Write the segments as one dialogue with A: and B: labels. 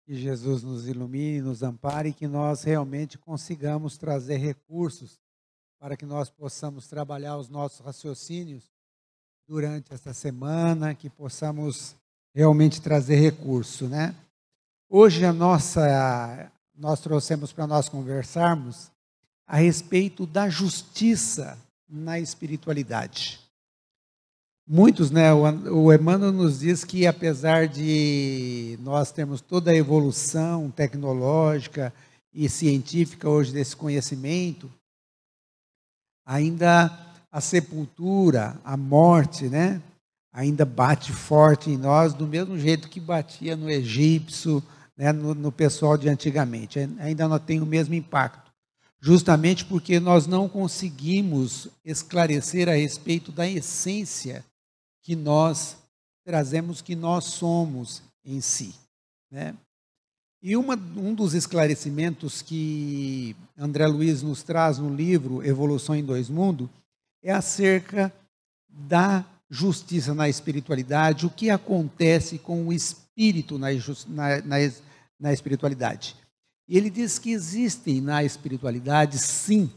A: Que Jesus nos ilumine, nos ampare e que nós realmente consigamos trazer recursos para que nós possamos trabalhar os nossos raciocínios durante esta semana, que possamos realmente trazer recurso, né? Hoje nós trouxemos para nós conversarmos a respeito da justiça na espiritualidade. Muitos, né, o Emmanuel nos diz que apesar de nós termos toda a evolução tecnológica e científica hoje desse conhecimento, ainda a sepultura, a morte, né, ainda bate forte em nós do mesmo jeito que batia no egípcio, né, no pessoal de antigamente. Ainda não tem o mesmo impacto, justamente porque nós não conseguimos esclarecer a respeito da essência que nós trazemos, que nós somos em si, né? E um dos esclarecimentos que André Luiz nos traz no livro Evolução em Dois Mundos é acerca da justiça na espiritualidade, o que acontece com o espírito na espiritualidade. E ele diz que existem na espiritualidade, sim,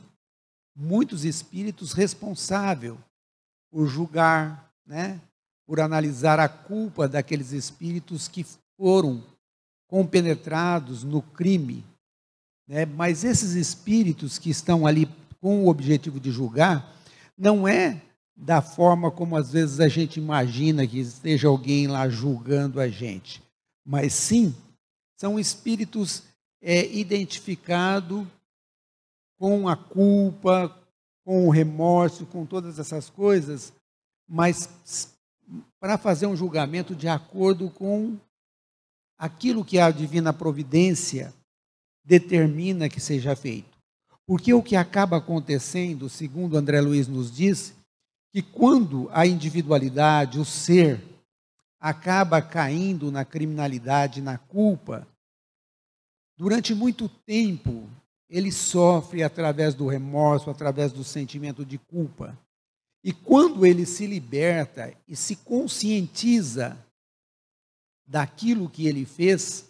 A: muitos espíritos responsáveis por julgar, né, por analisar a culpa daqueles espíritos que foram compenetrados no crime, né? Mas esses espíritos que estão ali com o objetivo de julgar, não é da forma como às vezes a gente imagina que esteja alguém lá julgando a gente, mas sim, são espíritos identificados com a culpa, com o remorso, com todas essas coisas, mas para fazer um julgamento de acordo com aquilo que a divina providência determina que seja feito. Porque o que acaba acontecendo, segundo André Luiz nos diz, que quando a individualidade, o ser, acaba caindo na criminalidade, na culpa, durante muito tempo ele sofre através do remorso, através do sentimento de culpa. E quando ele se liberta e se conscientiza daquilo que ele fez,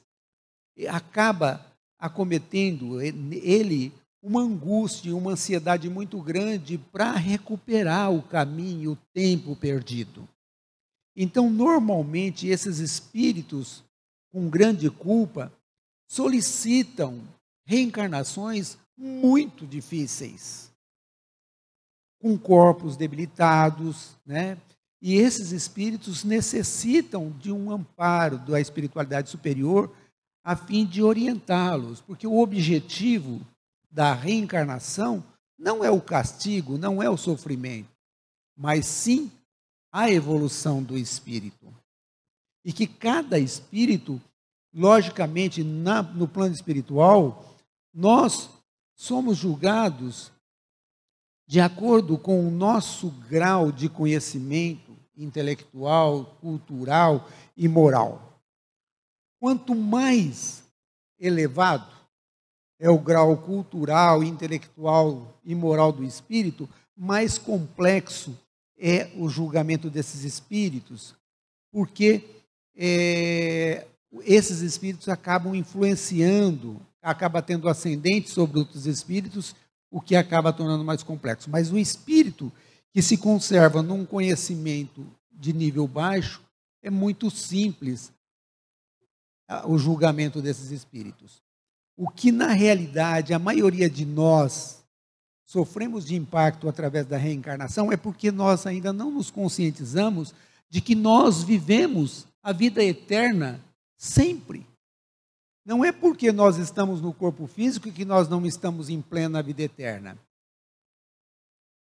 A: acaba acometendo ele uma angústia, uma ansiedade muito grande para recuperar o caminho, o tempo perdido. Então, normalmente, esses espíritos com grande culpa solicitam reencarnações muito difíceis, com corpos debilitados, né? E esses espíritos necessitam de um amparo da espiritualidade superior a fim de orientá-los, porque o objetivo da reencarnação não é o castigo, não é o sofrimento, mas sim a evolução do espírito. E que cada espírito, logicamente, no plano espiritual, nós somos julgados de acordo com o nosso grau de conhecimento intelectual, cultural e moral. Quanto mais elevado é o grau cultural, intelectual e moral do espírito, mais complexo é o julgamento desses espíritos, porque esses espíritos acabam influenciando, acaba tendo ascendente sobre outros espíritos, o que acaba tornando mais complexo. Mas o espírito que se conserva num conhecimento de nível baixo, é muito simples o julgamento desses espíritos. O que, na realidade, a maioria de nós sofremos de impacto através da reencarnação é porque nós ainda não nos conscientizamos de que nós vivemos a vida eterna sempre. Não é porque nós estamos no corpo físico que nós não estamos em plena vida eterna.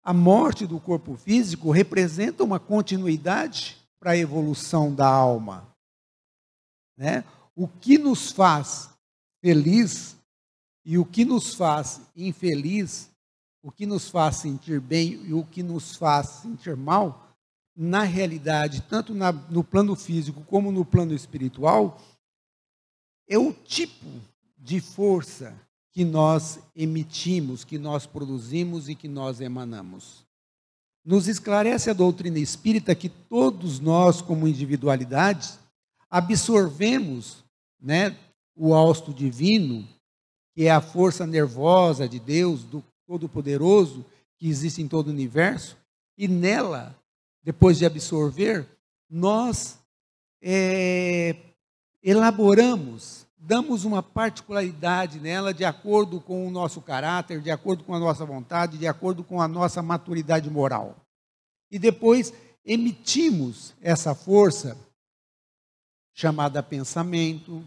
A: A morte do corpo físico representa uma continuidade para a evolução da alma, né? O que nos faz feliz e o que nos faz infeliz, o que nos faz sentir bem e o que nos faz sentir mal, na realidade, tanto no plano físico como no plano espiritual, é o tipo de força que nós emitimos, que nós produzimos e que nós emanamos. Nos esclarece a doutrina espírita que todos nós, como individualidades, absorvemos, né, o hausto divino, que é a força nervosa de Deus, do Todo-Poderoso, que existe em todo o universo, e nela, depois de absorver, nós elaboramos, damos uma particularidade nela de acordo com o nosso caráter, de acordo com a nossa vontade, de acordo com a nossa maturidade moral. E depois emitimos essa força chamada pensamento,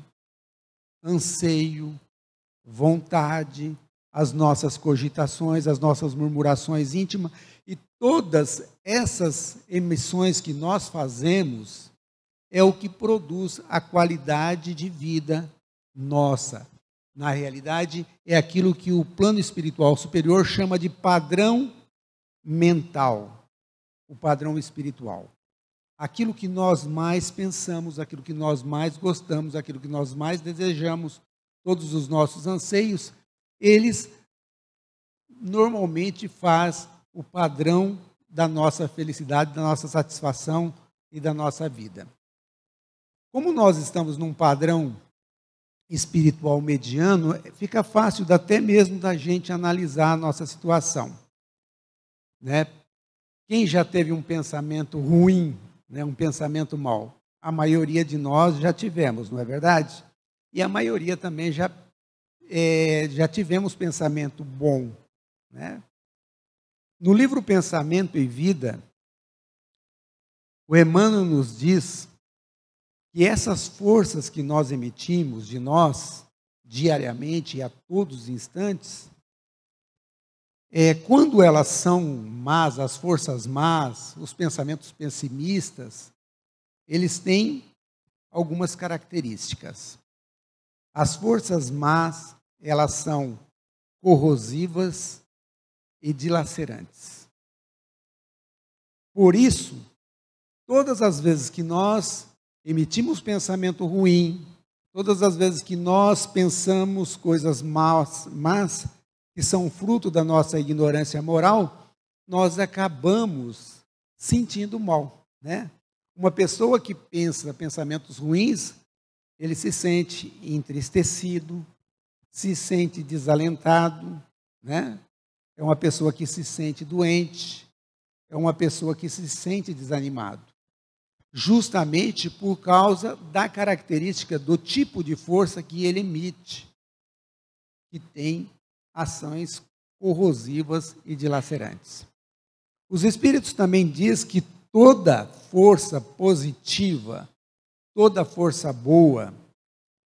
A: anseio, vontade, as nossas cogitações, as nossas murmurações íntimas, e todas essas emissões que nós fazemos é o que produz a qualidade de vida nossa. Na realidade, é aquilo que o plano espiritual superior chama de padrão mental, o padrão espiritual. Aquilo que nós mais pensamos, aquilo que nós mais gostamos, aquilo que nós mais desejamos, todos os nossos anseios, eles normalmente faz o padrão da nossa felicidade, da nossa satisfação e da nossa vida. Como nós estamos num padrão espiritual mediano, fica fácil até mesmo da gente analisar a nossa situação, né? Quem já teve um pensamento ruim, né, um pensamento mau? A maioria de nós já tivemos, não é verdade? E a maioria também já tivemos pensamento bom, né? No livro Pensamento e Vida, o Emmanuel nos diz que essas forças que nós emitimos de nós, diariamente e a todos os instantes, quando elas são más, as forças más, os pensamentos pessimistas, eles têm algumas características. As forças más, elas são corrosivas e dilacerantes. Por isso, todas as vezes que nós emitimos pensamento ruim, todas as vezes que nós pensamos coisas más, que são fruto da nossa ignorância moral, nós acabamos sentindo mal, né? Uma pessoa que pensa pensamentos ruins, ele se sente entristecido, se sente desalentado, né? É uma pessoa que se sente doente, é uma pessoa que se sente desanimado. Justamente por causa da característica do tipo de força que ele emite, que tem ações corrosivas e dilacerantes. Os Espíritos também dizem que toda força positiva, toda força boa,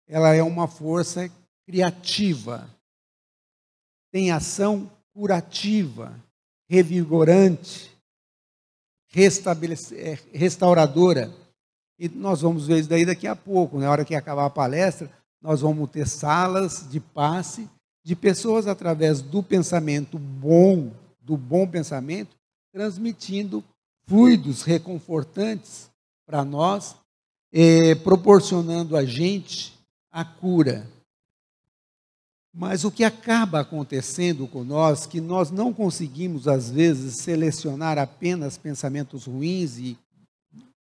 A: ela é uma força criativa, tem ação curativa, revigorante, restauradora. E nós vamos ver isso daí daqui a pouco. Na hora que acabar a palestra, nós vamos ter salas de passe de pessoas através do pensamento bom, do bom pensamento, transmitindo fluidos reconfortantes para nós, proporcionando a gente a cura. Mas o que acaba acontecendo com nós, que nós não conseguimos, às vezes, selecionar apenas pensamentos ruins e,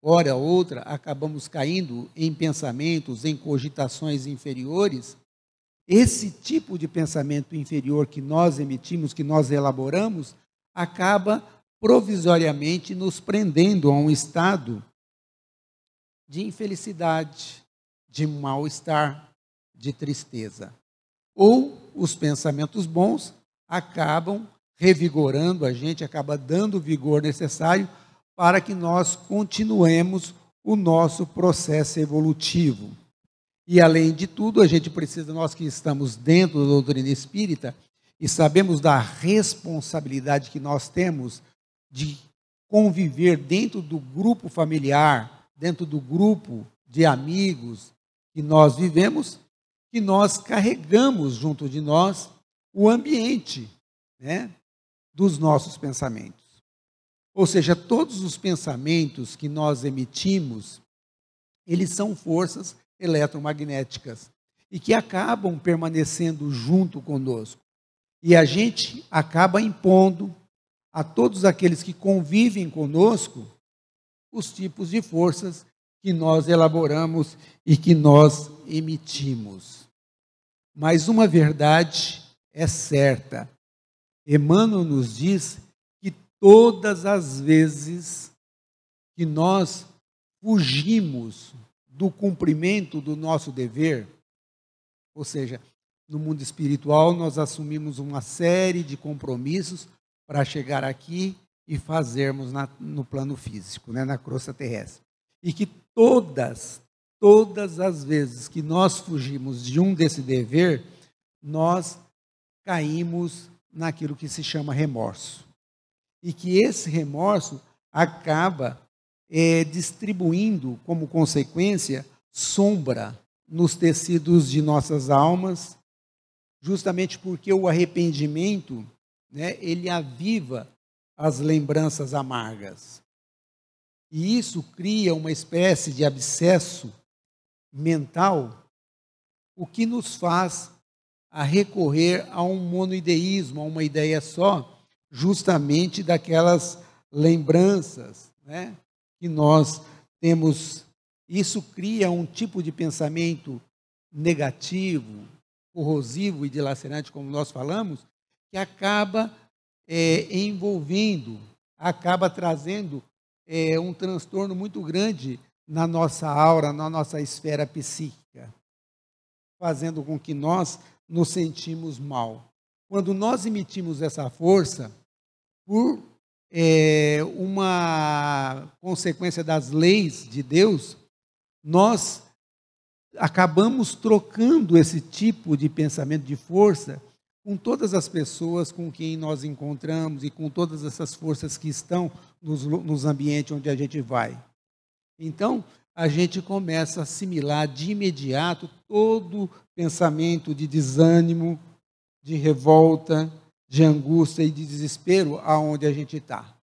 A: hora ou outra, acabamos caindo em pensamentos, em cogitações inferiores. Esse tipo de pensamento inferior que nós emitimos, que nós elaboramos, acaba provisoriamente nos prendendo a um estado de infelicidade, de mal-estar, de tristeza. Ou os pensamentos bons acabam revigorando a gente, acaba dando o vigor necessário para que nós continuemos o nosso processo evolutivo. E, além de tudo, a gente precisa, nós que estamos dentro da doutrina espírita e sabemos da responsabilidade que nós temos de conviver dentro do grupo familiar, dentro do grupo de amigos que nós vivemos, que nós carregamos junto de nós o ambiente, né, dos nossos pensamentos. Ou seja, todos os pensamentos que nós emitimos, eles são forças eletromagnéticas e que acabam permanecendo junto conosco. E a gente acaba impondo a todos aqueles que convivem conosco os tipos de forças que nós elaboramos e que nós emitimos. Mas uma verdade é certa. Emmanuel nos diz que todas as vezes que nós fugimos do cumprimento do nosso dever, ou seja, no mundo espiritual nós assumimos uma série de compromissos para chegar aqui e fazermos no plano físico, né, na crosta terrestre. E que todas as vezes que nós fugimos de um desse dever, nós caímos naquilo que se chama remorso. E que esse remorso acaba distribuindo, como consequência, sombra nos tecidos de nossas almas, justamente porque o arrependimento, né, ele aviva as lembranças amargas. E isso cria uma espécie de abscesso mental, o que nos faz a recorrer a um monoideísmo, a uma ideia só, justamente daquelas lembranças, né, que nós temos. Isso cria um tipo de pensamento negativo, corrosivo e dilacerante, como nós falamos, que acaba envolvendo, acaba trazendo um transtorno muito grande na nossa aura, na nossa esfera psíquica, fazendo com que nós nos sentimos mal. Quando nós emitimos essa força, por uma consequência das leis de Deus, nós acabamos trocando esse tipo de pensamento de força com todas as pessoas com quem nós encontramos e com todas essas forças que estão nos ambientes onde a gente vai. Então, a gente começa a assimilar de imediato todo pensamento de desânimo, de revolta, de angústia e de desespero aonde a gente está.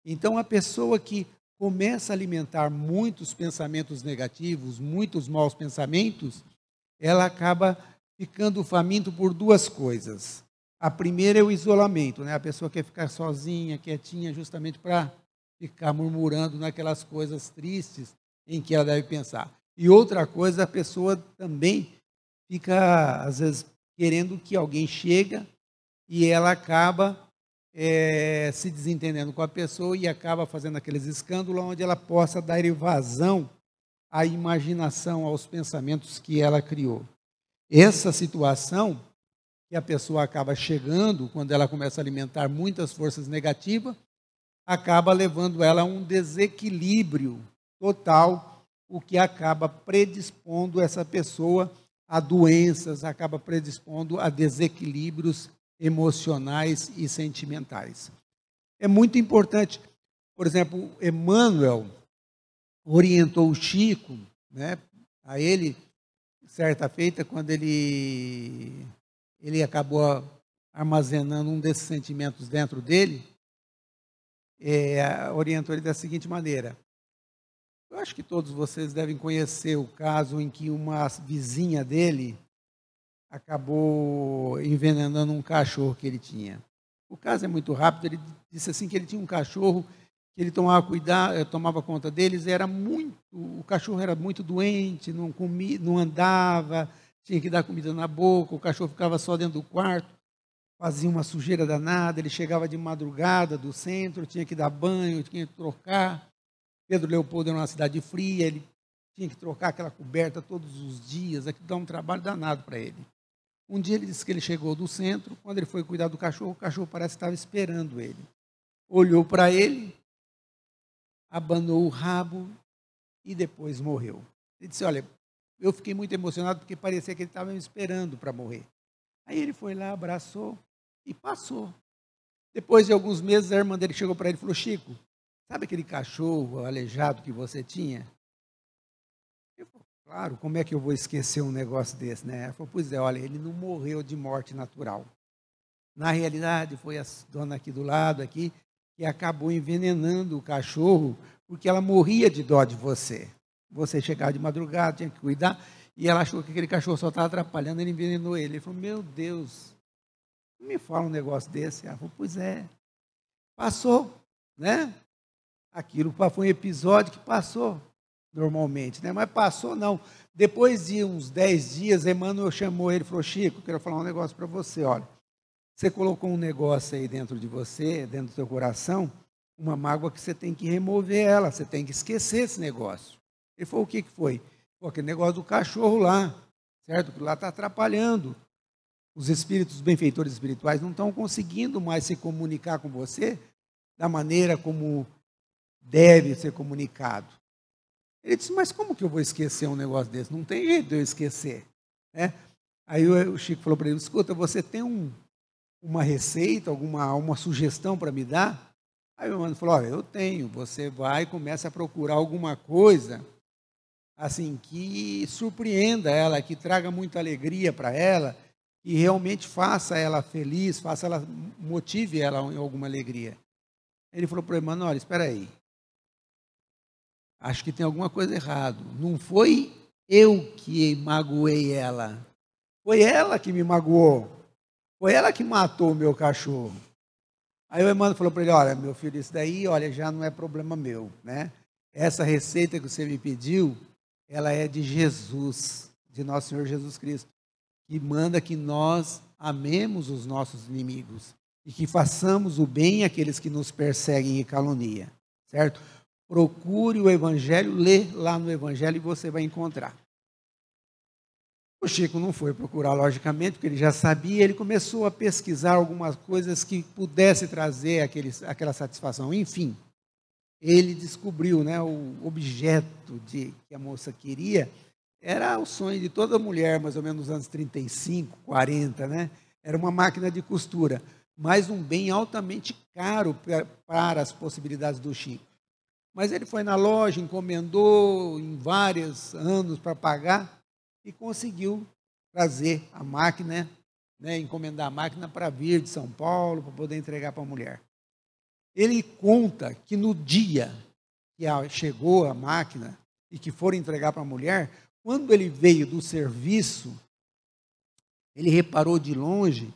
A: Então, a pessoa que começa a alimentar muitos pensamentos negativos, muitos maus pensamentos, ela acaba ficando faminto por duas coisas. A primeira é o isolamento, né? A pessoa quer ficar sozinha, quietinha, justamente para ficar murmurando naquelas coisas tristes em que ela deve pensar. E outra coisa, a pessoa também fica, às vezes, querendo que alguém chegue e ela acaba se desentendendo com a pessoa e acaba fazendo aqueles escândalos onde ela possa dar evasão à imaginação, aos pensamentos que ela criou. Essa situação que a pessoa acaba chegando, quando ela começa a alimentar muitas forças negativas, acaba levando ela a um desequilíbrio total, o que acaba predispondo essa pessoa a doenças, acaba predispondo a desequilíbrios emocionais e sentimentais. É muito importante, por exemplo, Emmanuel orientou o Chico, né, a ele, certa feita, quando ele acabou armazenando um desses sentimentos dentro dele, orientou ele da seguinte maneira. Eu acho que todos vocês devem conhecer o caso em que uma vizinha dele acabou envenenando um cachorro que ele tinha. O caso é muito rápido, ele disse assim que ele tinha um cachorro que ele tomava conta deles, o cachorro era muito doente, não comia, não andava, tinha que dar comida na boca, o cachorro ficava só dentro do quarto, fazia uma sujeira danada, ele chegava de madrugada do centro, tinha que dar banho, tinha que trocar. Pedro Leopoldo era uma cidade fria, ele tinha que trocar aquela coberta todos os dias, aquilo dá um trabalho danado para ele. Um dia ele disse que ele chegou do centro, quando ele foi cuidar do cachorro, o cachorro parece que estava esperando ele. Olhou para ele, abanou o rabo e depois morreu. Ele disse, olha, eu fiquei muito emocionado porque parecia que ele estava me esperando para morrer. Aí ele foi lá, abraçou e passou. Depois de alguns meses, a irmã dele chegou para ele e falou, Chico, sabe aquele cachorro aleijado que você tinha? Ele falou, claro, como é que eu vou esquecer um negócio desse, né? Ela falou, pois é, olha, ele não morreu de morte natural. Na realidade, foi a dona aqui do lado, aqui, que acabou envenenando o cachorro, porque ela morria de dó de você. Você chegava de madrugada, tinha que cuidar, e ela achou que aquele cachorro só estava atrapalhando, ele envenenou ele. Ele falou, meu Deus, não me fala um negócio desse. Ela falou, pois é. Passou, né? Aquilo foi um episódio que passou. normalmente, né? Mas passou, não. Depois de uns 10 dias, Emmanuel chamou ele e falou: Chico, quero falar um negócio para você, olha. Você colocou um negócio aí dentro de você, dentro do seu coração, uma mágoa que você tem que remover ela, você tem que esquecer esse negócio. Ele falou: o que foi? Pô, aquele negócio do cachorro lá, certo? Que lá está atrapalhando. Os espíritos, os benfeitores espirituais não estão conseguindo mais se comunicar com você da maneira como deve ser comunicado. Ele disse: mas como que eu vou esquecer um negócio desse? Não tem jeito de eu esquecer, né? Aí o Chico falou para ele: escuta, você tem uma receita, uma sugestão para me dar? Aí o mano falou: olha, eu tenho. Você vai e começa a procurar alguma coisa assim que surpreenda ela, que traga muita alegria para ela, que realmente faça ela feliz, motive ela em alguma alegria. Ele falou para o Emmanuel: olha, espera aí, acho que tem alguma coisa errada. Não foi eu que magoei ela, foi ela que me magoou, foi ela que matou o meu cachorro. Aí o Emmanuel falou para ele: olha, meu filho, isso daí, olha, já não é problema meu, né? Essa receita que você me pediu, ela é de Jesus, de nosso Senhor Jesus Cristo, que manda que nós amemos os nossos inimigos e que façamos o bem àqueles que nos perseguem e caluniam, certo? Procure o Evangelho, lê lá no Evangelho e você vai encontrar. O Chico não foi procurar, logicamente, porque ele já sabia, ele começou a pesquisar algumas coisas que pudesse trazer aquela satisfação. Enfim, ele descobriu, né, o objeto que a moça queria, era o sonho de toda mulher, mais ou menos nos anos 35, 40, né? Era uma máquina de costura, mas um bem altamente caro para as possibilidades do Chico. Mas ele foi na loja, encomendou em vários anos para pagar e conseguiu trazer a máquina, né, encomendar a máquina para vir de São Paulo, para poder entregar para a mulher. Ele conta que no dia que chegou a máquina e que foram entregar para a mulher, quando ele veio do serviço, ele reparou de longe,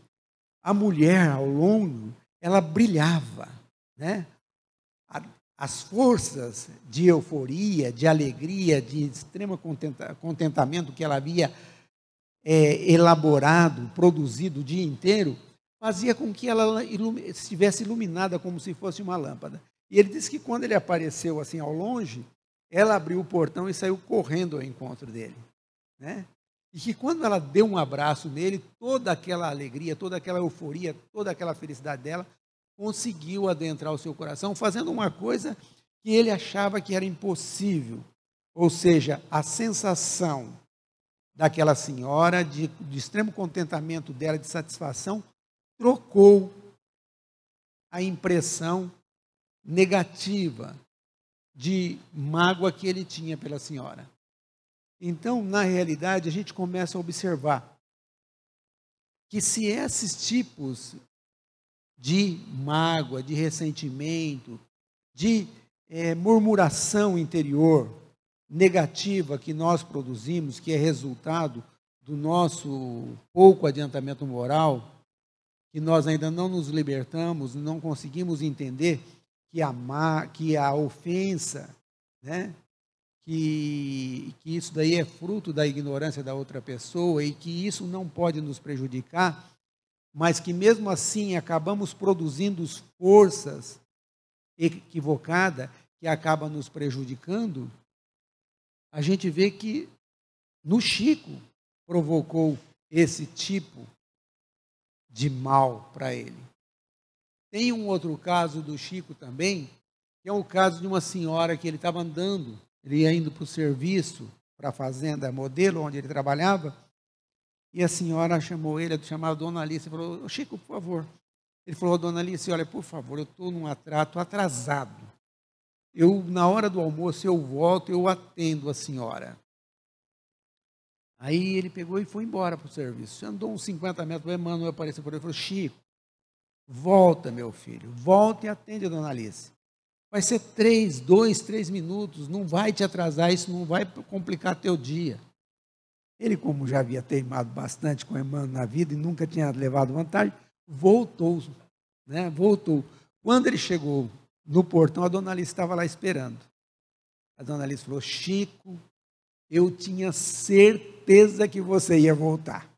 A: a mulher ao longo, ela brilhava, né? As forças de euforia, de alegria, de extremo contentamento que ela havia elaborado, produzido o dia inteiro, fazia com que ela estivesse iluminada como se fosse uma lâmpada. E ele disse que quando ele apareceu assim ao longe, ela abriu o portão e saiu correndo ao encontro dele, né? E que quando ela deu um abraço nele, toda aquela alegria, toda aquela euforia, toda aquela felicidade dela conseguiu adentrar o seu coração, fazendo uma coisa que ele achava que era impossível. Ou seja, a sensação daquela senhora, de extremo contentamento dela, de satisfação, trocou a impressão negativa de mágoa que ele tinha pela senhora. Então, na realidade, a gente começa a observar que se esses tipos de mágoa, de ressentimento, de murmuração interior negativa que nós produzimos, que é resultado do nosso pouco adiantamento moral, que nós ainda não nos libertamos, não conseguimos entender que a ofensa, né, que isso daí é fruto da ignorância da outra pessoa e que isso não pode nos prejudicar, mas que mesmo assim acabamos produzindo forças equivocadas que acabam nos prejudicando, a gente vê que no Chico provocou esse tipo de mal para ele. Tem um outro caso do Chico também, que é o caso de uma senhora que ele estava andando, ele ia indo para o serviço, para a fazenda modelo, onde ele trabalhava, e a senhora chamou ele, chamava Dona Alice, e falou: Chico, por favor. Ele falou: Dona Alice, olha, por favor, eu estou num atrato atrasado. Na hora do almoço, eu volto, eu atendo a senhora. Aí ele pegou e foi embora para o serviço. Andou uns 50 metros, o Emmanuel apareceu por ele e falou: Chico, volta, meu filho, volta e atende a Dona Alice. Vai ser 2, 3 minutos, não vai te atrasar, isso não vai complicar teu dia. Ele, como já havia teimado bastante com o Emmanuel na vida e nunca tinha levado vantagem, voltou, né? Voltou. Quando ele chegou no portão, a Dona Alice estava lá esperando. A dona Alice falou: Chico, eu tinha certeza que você ia voltar.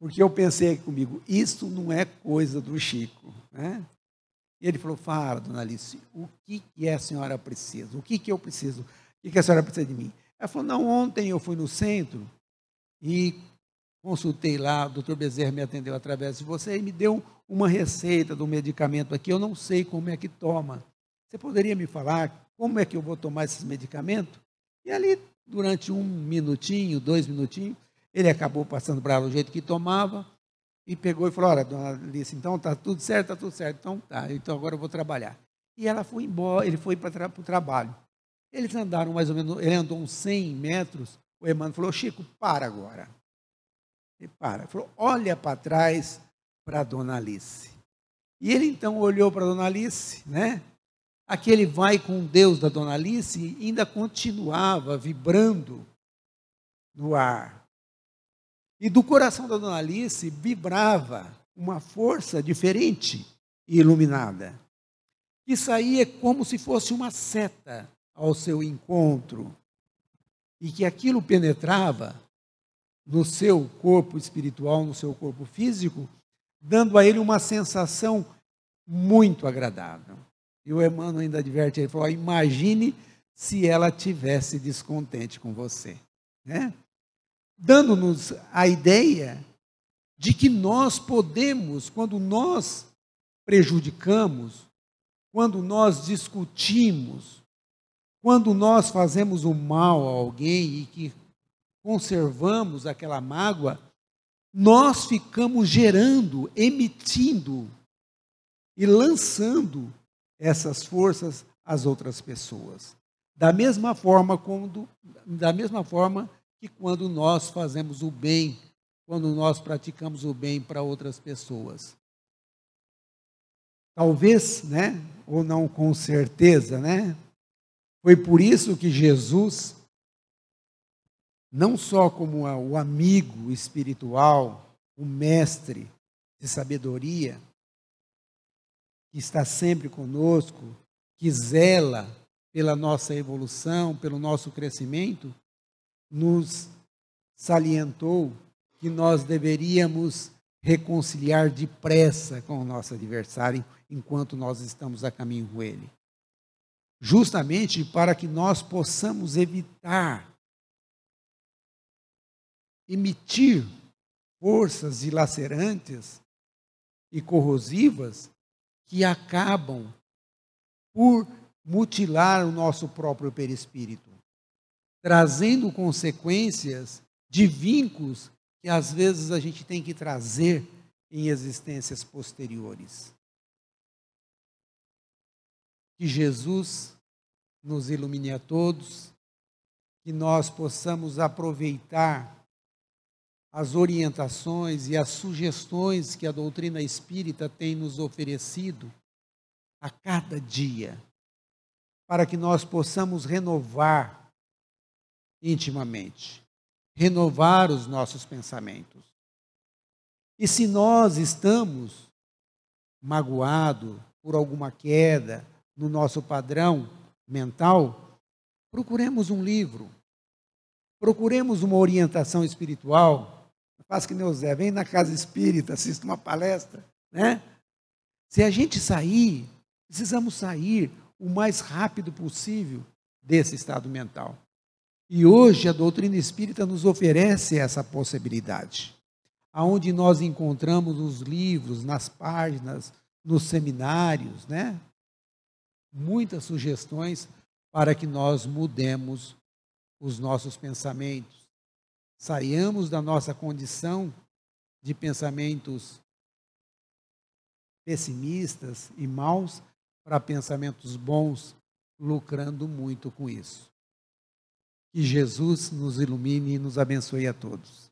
A: Porque eu pensei comigo, isso não é coisa do Chico, né? E ele falou: fala, dona Alice, o que a senhora precisa? O que eu preciso? O que a senhora precisa de mim? Ela falou: não, ontem eu fui no centro e consultei lá, o doutor Bezerra me atendeu através de você e me deu uma receita do medicamento aqui, eu não sei como é que toma. Você poderia me falar como é que eu vou tomar esses medicamentos? E ali, durante 1 minutinho, 2 minutinhos, ele acabou passando para ela o jeito que tomava e pegou e falou: olha, dona Alice, então está tudo certo, então tá, então agora eu vou trabalhar. E ela foi embora, ele foi para o trabalho. Eles andaram mais ou menos, ele andou uns 100 metros, o Emmanuel falou: Chico, para agora. Ele para, falou: olha para trás para a dona Alice. E ele então olhou para a dona Alice, né? Aquele vai com Deus da dona Alice ainda continuava vibrando no ar. E do coração da dona Alice vibrava uma força diferente e iluminada, que saía como se fosse uma seta ao seu encontro, e que aquilo penetrava no seu corpo espiritual, no seu corpo físico, dando a ele uma sensação muito agradável. E o Emmanuel ainda adverte, ele falou: imagine se ela tivesse descontente com você, né? Dando-nos a ideia de que nós podemos, quando nós prejudicamos, quando nós discutimos, quando nós fazemos o mal a alguém e que conservamos aquela mágoa, nós ficamos gerando, emitindo e lançando essas forças às outras pessoas. Da mesma forma que quando nós fazemos o bem, quando nós praticamos o bem para outras pessoas. Talvez, né, ou não com certeza, né, foi por isso que Jesus, não só como o amigo espiritual, o mestre de sabedoria, que está sempre conosco, que zela pela nossa evolução, pelo nosso crescimento, nos salientou que nós deveríamos reconciliar depressa com o nosso adversário enquanto nós estamos a caminho com ele. Justamente para que nós possamos evitar emitir forças dilacerantes e corrosivas que acabam por mutilar o nosso próprio perispírito, trazendo consequências de vínculos que às vezes a gente tem que trazer em existências posteriores. Que Jesus nos ilumine a todos, que nós possamos aproveitar as orientações e as sugestões que a doutrina espírita tem nos oferecido a cada dia, para que nós possamos renovar intimamente, renovar os nossos pensamentos. E se nós estamos magoados por alguma queda no nosso padrão mental, procuremos um livro, procuremos uma orientação espiritual. Faz que nem o Zé, vem na casa espírita, assista uma palestra, né? Se a gente sair, precisamos sair o mais rápido possível desse estado mental. E hoje a doutrina espírita nos oferece essa possibilidade, aonde nós encontramos nos livros, nas páginas, nos seminários, né? Muitas sugestões para que nós mudemos os nossos pensamentos, saiamos da nossa condição de pensamentos pessimistas e maus para pensamentos bons, lucrando muito com isso. Que Jesus nos ilumine e nos abençoe a todos.